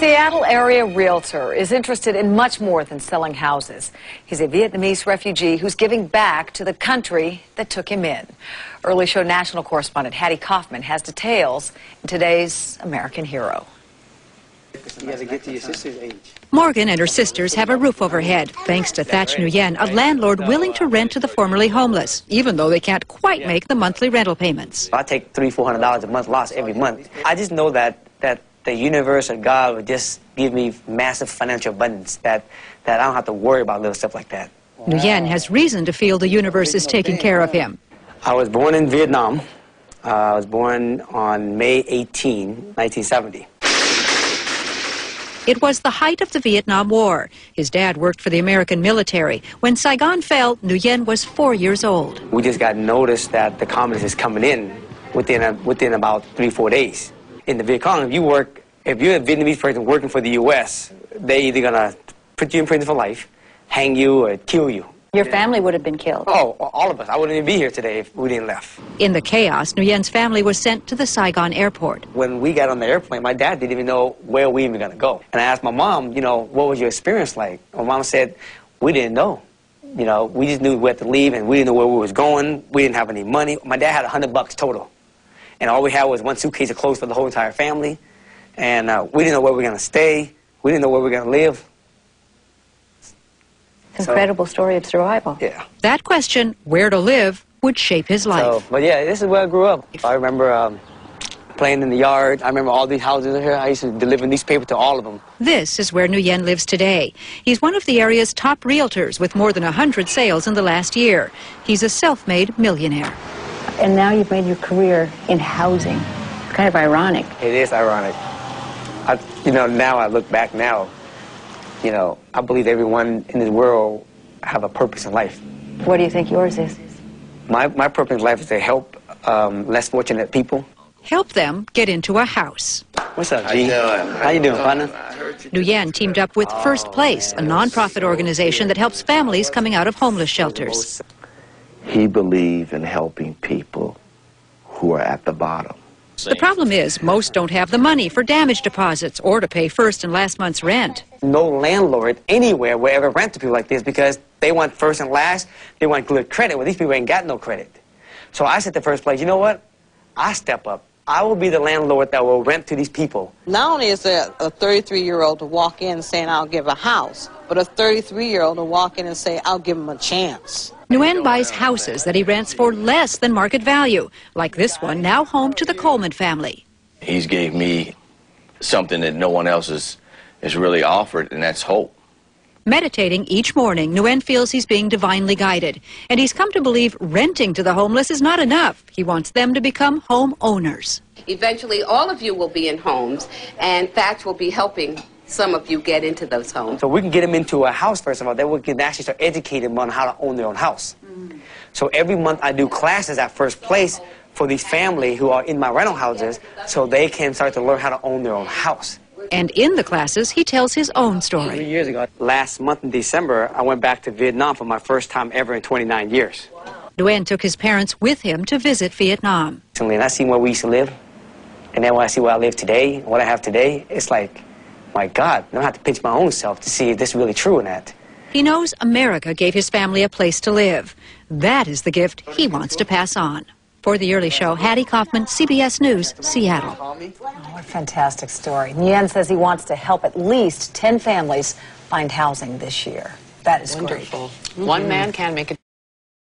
Seattle area realtor is interested in much more than selling houses. He's a Vietnamese refugee who's giving back to the country that took him in. Early Show national correspondent Hattie Kaufman has details in today's American Hero. You gotta get to your sister's age. Morgan and her sisters have a roof overhead, thanks to Thach Nguyen, a landlord willing to rent to the formerly homeless, even though they can't quite make the monthly rental payments. I take $300-400 a month loss every month. I just know that the universe or God would just give me massive financial abundance, that I don't have to worry about little stuff like that. Nguyen has reason to feel the universe is taking care of him. I was born in Vietnam. I was born on May 18, 1970. It was the height of the Vietnam War. His dad worked for the American military. When Saigon fell, Nguyen was 4 years old. We just got notice that the communists is coming in within about 3-4 days. In the Viet Cong, if you're a Vietnamese person working for the U.S., they're either gonna put you in prison for life, hang you, or kill you. Your family would have been killed. Oh, all of us. I wouldn't even be here today if we didn't left. In the chaos, Nguyen's family was sent to the Saigon airport. When we got on the airplane, my dad didn't even know where we were going to go. And I asked my mom, what was your experience like? My mom said, we didn't know. We just knew we had to leave, and we didn't know where we was going. We didn't have any money. My dad had $100 total. And all we had was one suitcase of clothes for the whole entire family. And we didn't know where we were going to stay. We didn't know where we were going to live. Incredible story of survival. Yeah. That question, where to live, would shape his life. But yeah, this is where I grew up. I remember playing in the yard. I remember all these houses here. I used to deliver newspaper to all of them. This is where Nguyen lives today. He's one of the area's top realtors with more than 100 sales in the last year. He's a self-made millionaire. And now you've made your career in housing. It's kind of ironic. It is ironic. Now I look back now. I believe everyone in this world have a purpose in life. What do you think yours is? My purpose in life is to help less fortunate people. Help them get into a house. What's up, G? How you doing, partner? Nguyen teamed up with First Place, a nonprofit organization that helps families coming out of homeless shelters. He believed in helping people who are at the bottom. The problem is most don't have the money for damage deposits or to pay first and last month's rent. No landlord anywhere will ever rent to people like this because they want first and last, they want good credit. Well, these people ain't got no credit. So I said to First Place, you know what? I step up. I will be the landlord that will rent to these people. Not only is there a 33-year-old to walk in saying, I'll give a house, but a 33-year-old to walk in and say, I'll give him a chance. Nguyen buys houses that he rents for less than market value, like this one, now home to the Coleman family. He's gave me something that no one else is really offered, and that's hope. Meditating each morning, Nguyen feels he's being divinely guided, and he's come to believe renting to the homeless is not enough. He wants them to become home owners. Eventually, all of you will be in homes, and Thach will be helping some of you get into those homes. So we can get them into a house, first of all, then we can actually start educating them on how to own their own house. So every month I do classes at First Place for these families who are in my rental houses so they can start to learn how to own their own house. And in the classes, he tells his own 3 story. years ago, last month in December, I went back to Vietnam for my first time ever in 29 years. Nguyen took his parents with him to visit Vietnam. And I see where we used to live, and then when I see where I live today, what I have today, it's like, my God, I don't have to pinch my own self to see if this is really true or not. He knows America gave his family a place to live. That is the gift he wants to pass on. For The Early Show, Hattie Kaufman, CBS News, Seattle. Oh, what a fantastic story. Nguyen says he wants to help at least 10 families find housing this year. That is wonderful. Great. One man can make a